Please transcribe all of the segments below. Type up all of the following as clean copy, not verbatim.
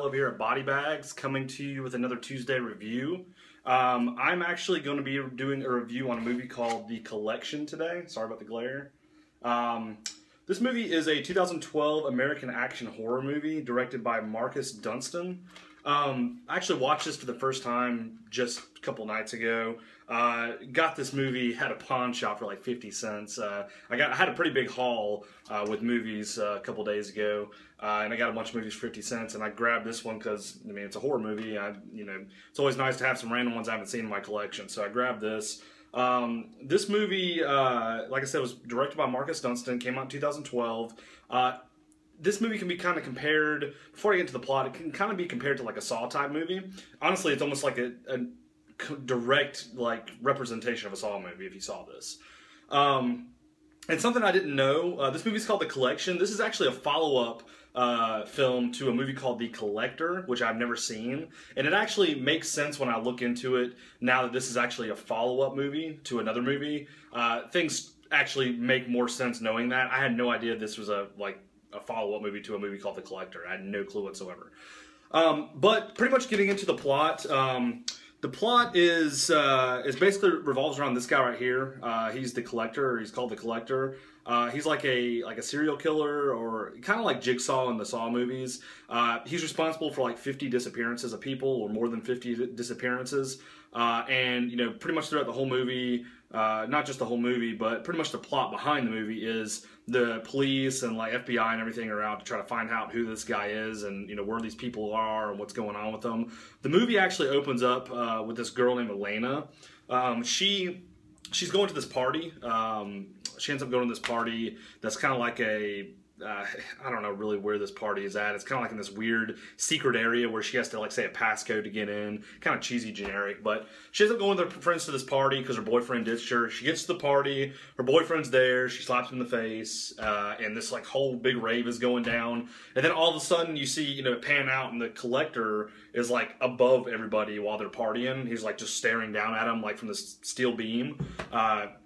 Horrorphile over here at BodyBags, coming to you with another Tuesday review. I'm actually going to be doing a review on a movie called The Collection today. Sorry about the glare. This movie is a 2012 American action horror movie directed by Marcus Dunstan. I actually watched this for the first time just a couple nights ago. Got this movie at a pawn shop for like 50 cents. I had a pretty big haul with movies a couple days ago, and I got a bunch of movies for 50 cents. And I grabbed this one because I mean it's a horror movie. It's always nice to have some random ones I haven't seen in my collection. So I grabbed this. This movie, like I said, was directed by Marcus Dunstan. Came out in 2012. This movie can be kind of compared, before I get into the plot, it can kind of be compared to like a Saw type movie. Honestly, it's almost like a direct like representation of a Saw movie if you saw this. And something I didn't know, this movie's called The Collection. This is actually a follow-up film to a movie called The Collector, which I've never seen. And it actually makes sense when I look into it, now that this is actually a follow-up movie to another movie. Things actually make more sense knowing that. I had no idea this was a follow-up movie to a movie called The Collector. I had no clue whatsoever. But pretty much getting into the plot, the plot is basically revolves around this guy right here. He's the Collector, or he's called the Collector. He's like a serial killer, or kind of like Jigsaw in the Saw movies. He's responsible for like 50 disappearances of people, or more than 50 disappearances. And pretty much throughout the whole movie, not just the whole movie, but pretty much the plot behind the movie is the police and like FBI and everything are out to try to find out who this guy is and where these people are and what's going on with them. The movie actually opens up with this girl named Elena. She's going to this party. She ends up going to this party that's kind of like I don't know really where this party is at. It's kind of like in this weird secret area where she has to like say a passcode to get in. Kind of cheesy, generic. But she ends up going with her friends to this party because her boyfriend ditched her. She gets to the party. Her boyfriend's there. She slaps him in the face. And this like whole big rave is going down. And then all of a sudden you see it pan out, and the Collector is like above everybody while they're partying. He's like just staring down at them like from this steel beam.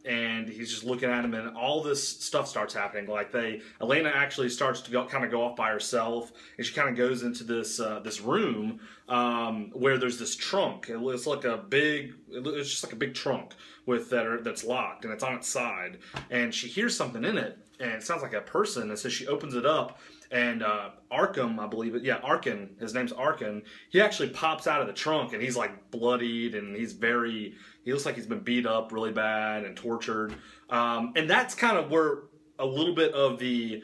And he's just looking at him, and all this stuff starts happening. Like Elena actually starts to kind of go off by herself, and she kind of goes into this this room where there's this trunk. It's just like a big trunk that's locked, and it's on its side. And she hears something in it, and it sounds like a person. And so she opens it up, and Arkham, I believe it. Yeah, Arkin. His name's Arkin. He actually pops out of the trunk, and he's like bloodied, and he looks like he's been beat up really bad and tortured. And that's kind of where a little bit of the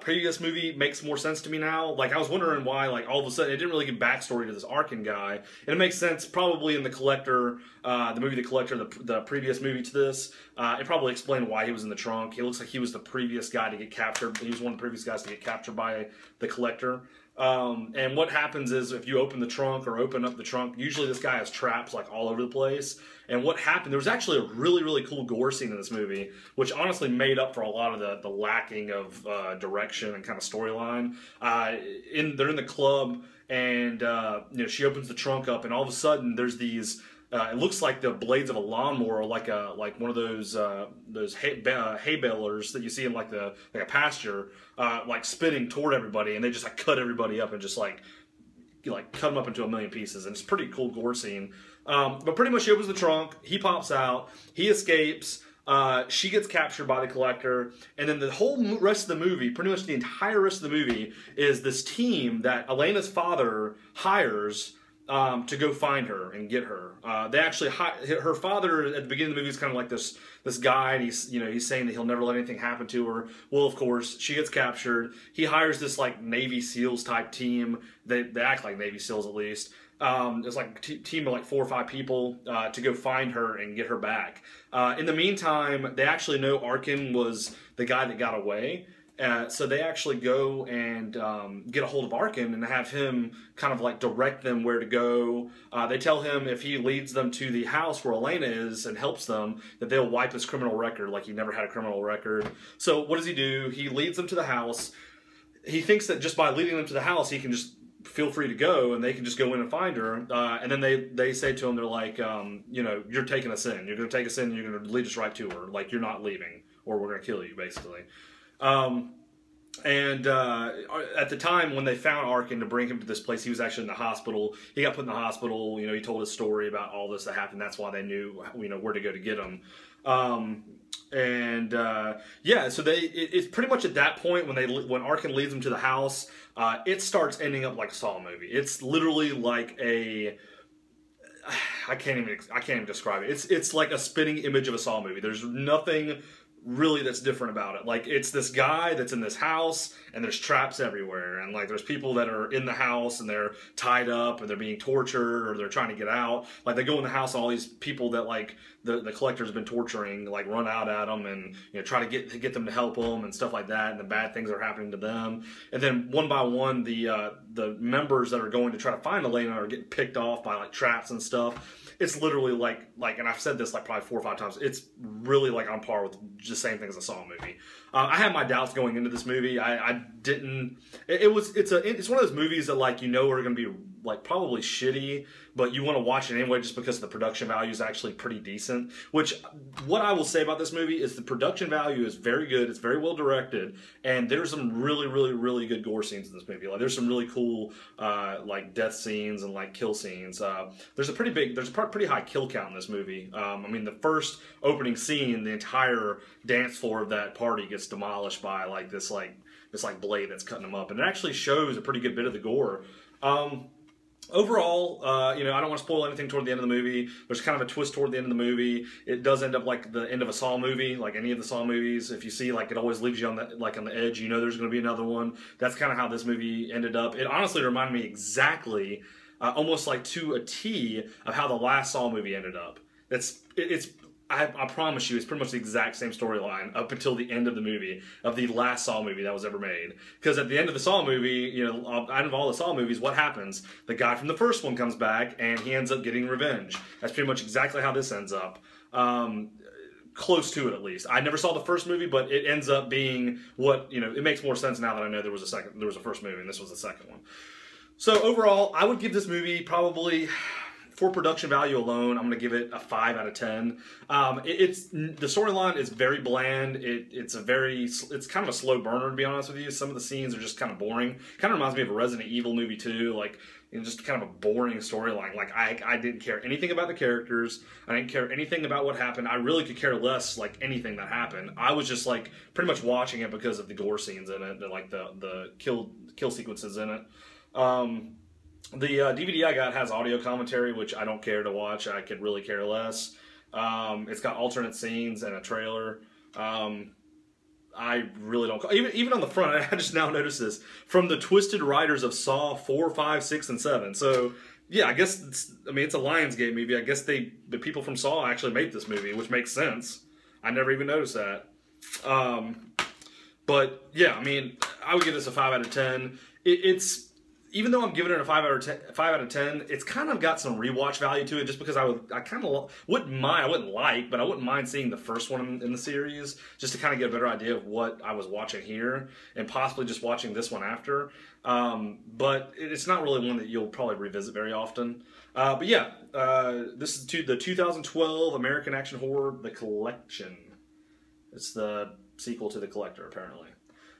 previous movie makes more sense to me now. Like, I was wondering why, like, all of a sudden, it didn't really give backstory to this Arkin guy. And it makes sense probably in The Collector, the movie The Collector, the previous movie to this. It probably explained why he was in the trunk. He looks like he was the previous guy to get captured. He was one of the previous guys to get captured by the Collector. And what happens is if you open the trunk or open up the trunk, usually this guy has traps like all over the place. And what happened, there was actually a really, really cool gore scene in this movie, which honestly made up for a lot of the lacking of direction and kind of storyline. They're in the club, and she opens the trunk up, and all of a sudden there's these it looks like the blades of a lawnmower, like one of those hay balers that you see in like a pasture, like spinning toward everybody, and they just like cut everybody up and just like cut them up into a million pieces. And it's a pretty cool gore scene. But pretty much she opens the trunk, he pops out, he escapes. She gets captured by the Collector, and then the whole rest of the movie, pretty much the entire rest of the movie, is this team that Elena's father hires to go find her and get her. They actually her father at the beginning of the movie is kind of like this guy, and he's saying that he'll never let anything happen to her. Well, of course, she gets captured. He hires this like Navy SEALs type team. They act like Navy SEALs at least. It's like a team of like 4 or 5 people to go find her and get her back. In the meantime, they actually know Arkin was the guy that got away. So they actually go and get a hold of Arkin and have him kind of like direct them where to go. They tell him if he leads them to the house where Elena is and helps them, that they'll wipe his criminal record like he never had a criminal record. So what does he do? He leads them to the house. He thinks that just by leading them to the house, he can just feel free to go, and they can just go in and find her. And then they say to him, they're like, you're taking us in. You're going to take us in, and you're going to lead us right to her. Like, you're not leaving, or we're going to kill you, basically. And at the time when they found Arkin to bring him to this place, he was actually in the hospital. He got put in the hospital. You know, he told his story about all this that happened. That's why they knew, you know, where to go to get him. Yeah, so it's pretty much at that point when Arkin leads them to the house, it starts ending up like a Saw movie. It's literally like I can't even describe it. It's like a spitting image of a Saw movie. There's nothing really that's different about it. Like, it's this guy that's in this house and there's traps everywhere, and like there's people that are in the house and they're tied up and they're being tortured or they're trying to get out. Like, they go in the house and all these people that like the collector's been torturing like run out at them and, you know, try to get them to help them and stuff like that, and the bad things are happening to them. And then one by one the members that are going to try to find Elena are getting picked off by like traps and stuff. It's literally like, and I've said this like probably 4 or 5 times, it's really like on par with just the same thing as a Saw movie. I had my doubts going into this movie. I didn't. It's one of those movies that, like, you know, are going to be like probably shitty, but you want to watch it anyway just because the production value is actually pretty decent. Which, what I will say about this movie is the production value is very good. It's very well directed, and there's some really, really, really good gore scenes in this movie. Like, there's some really cool like death scenes and like kill scenes. There's a pretty high kill count in this movie. I mean, the first opening scene, the entire dance floor of that party gets demolished by like this blade that's cutting them up, and it actually shows a pretty good bit of the gore. Overall, you know, I don't want to spoil anything toward the end of the movie. There's kind of a twist toward the end of the movie. It does end up like the end of a Saw movie, like any of the Saw movies. If you see, like, it always leaves you on the edge. You know there's going to be another one. That's kind of how this movie ended up. It honestly reminded me exactly, almost like to a T, of how the last Saw movie ended up. I promise you, it's pretty much the exact same storyline up until the end of the movie, of the last Saw movie that was ever made. Because at the end of the Saw movie, you know, out of all the Saw movies, what happens? The guy from the first one comes back, and he ends up getting revenge. That's pretty much exactly how this ends up. Close to it, at least. I never saw the first movie, but it ends up being what, you know, it makes more sense now that I know there was a first movie, and this was the second one. So overall, I would give this movie probably, for production value alone, I'm going to give it a 5 out of 10. The storyline is very bland. It's kind of a slow burner, to be honest with you. Some of the scenes are just kind of boring. Kind of reminds me of a Resident Evil movie too. Like, you know, just kind of a boring storyline. Like, I didn't care anything about the characters. I didn't care anything about what happened. I really could care less, like, anything that happened. I was just like pretty much watching it because of the gore scenes in it, and like the kill sequences in it. The DVD I got has audio commentary, which I don't care to watch. I could really care less. It's got alternate scenes and a trailer. I really don't. Even on the front, I just now noticed this, from the twisted writers of Saw 4, 5, 6, and 7. So yeah, I guess it's a Lionsgate movie. I guess the people from Saw actually made this movie, which makes sense. I never even noticed that. But yeah, I mean, I would give this a 5 out of 10. Even though I'm giving it a 5 out of 10, it's kind of got some rewatch value to it, just because I wouldn't mind seeing the first one in the series, just to kind of get a better idea of what I was watching here, and possibly just watching this one after. But it's not really one that you'll probably revisit very often. But yeah, this is the 2012 American action horror, The Collection. It's the sequel to The Collector, apparently.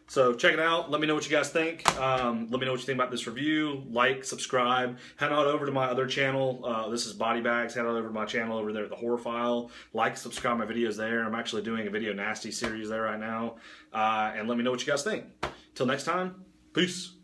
So check it out. Let me know what you guys think. Let me know what you think about this review. Like, subscribe. Head on over to my other channel. This is BodyBags. Head on over to my channel over there, the Horrorphile. Like, subscribe my videos there. I'm actually doing a video nasty series there right now. And let me know what you guys think. Till next time, peace.